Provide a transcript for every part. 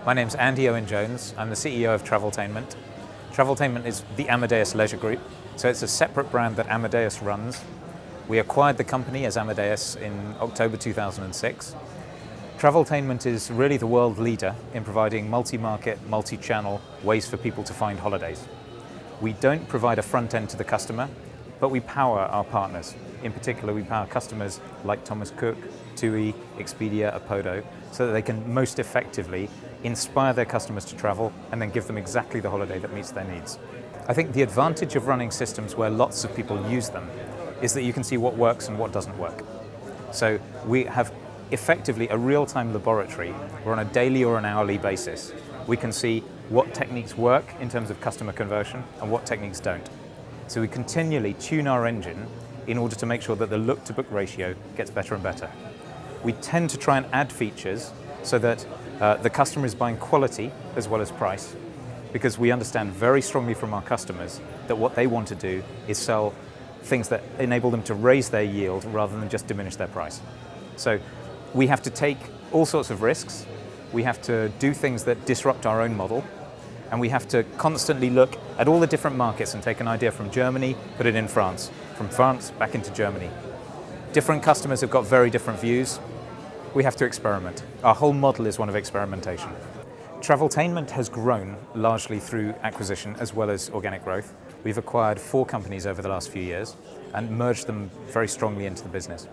My name's Andy Owen-Jones. I'm the CEO of TravelTainment. TravelTainment is the Amadeus Leisure Group, so it's a separate brand that Amadeus runs. We acquired the company as Amadeus in October 2006. TravelTainment is really the world leader in providing multi-market, multi-channel ways for people to find holidays. We don't provide a front end to the customer, but we power our partners. In particular, we power customers like Thomas Cook, TUI, Expedia, Apodo, so that they can most effectively inspire their customers to travel and then give them exactly the holiday that meets their needs. I think the advantage of running systems where lots of people use them is that you can see what works and what doesn't work. So we have effectively a real-time laboratory where on a daily or an hourly basis we can see what techniques work in terms of customer conversion and what techniques don't. So we continually tune our engine in order to make sure that the look-to-book ratio gets better and better. We tend to try and add features so that the customer is buying quality as well as price, because we understand very strongly from our customers that what they want to do is sell things that enable them to raise their yield rather than just diminish their price. So we have to take all sorts of risks, we have to do things that disrupt our own model, and we have to constantly look at all the different markets and take an idea from Germany, put it in France, from France back into Germany. Different customers have got very different views. We have to experiment. Our whole model is one of experimentation. TravelTainment has grown largely through acquisition as well as organic growth. We've acquired 4 companies over the last few years and merged them very strongly into the business.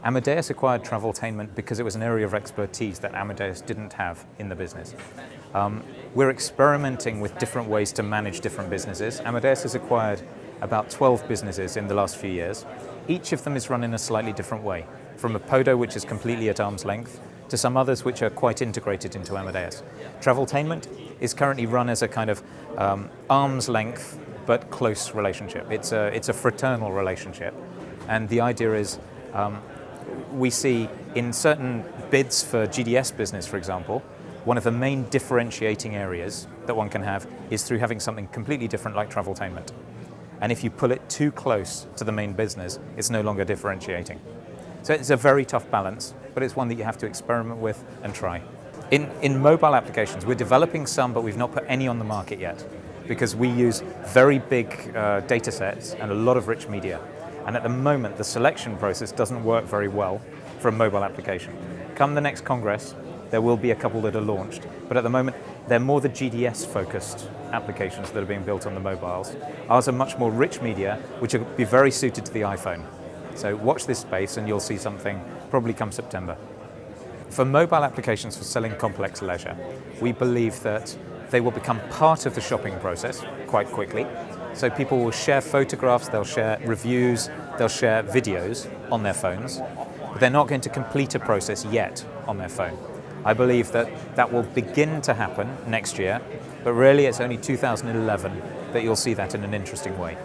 Amadeus acquired TravelTainment because it was an area of expertise that Amadeus didn't have in the business. We're experimenting with different ways to manage different businesses. Amadeus has acquired about 12 businesses in the last few years. Each of them is run in a slightly different way, from Apodo, which is completely at arm's length, to some others which are quite integrated into Amadeus. TravelTainment is currently run as a kind of arm's length but close relationship. It's a fraternal relationship, and the idea is we see in certain bids for GDS business, for example, one of the main differentiating areas that one can have is through having something completely different like TravelTainment. And if you pull it too close to the main business, it's no longer differentiating. So it's a very tough balance, but it's one that you have to experiment with and try. In mobile applications, we're developing some, but we've not put any on the market yet, because we use very big data sets and a lot of rich media. And at the moment, the selection process doesn't work very well for a mobile application. Come the next Congress, there will be a couple that are launched, but at the moment, they're more the GDS-focused applications that are being built on the mobiles. Ours are much more rich media, which will be very suited to the iPhone. So watch this space and you'll see something probably come September. For mobile applications for selling complex leisure, we believe that they will become part of the shopping process quite quickly. So people will share photographs, they'll share reviews, they'll share videos on their phones, but they're not going to complete a process yet on their phone. I believe that that will begin to happen next year, but really it's only 2011 that you'll see that in an interesting way.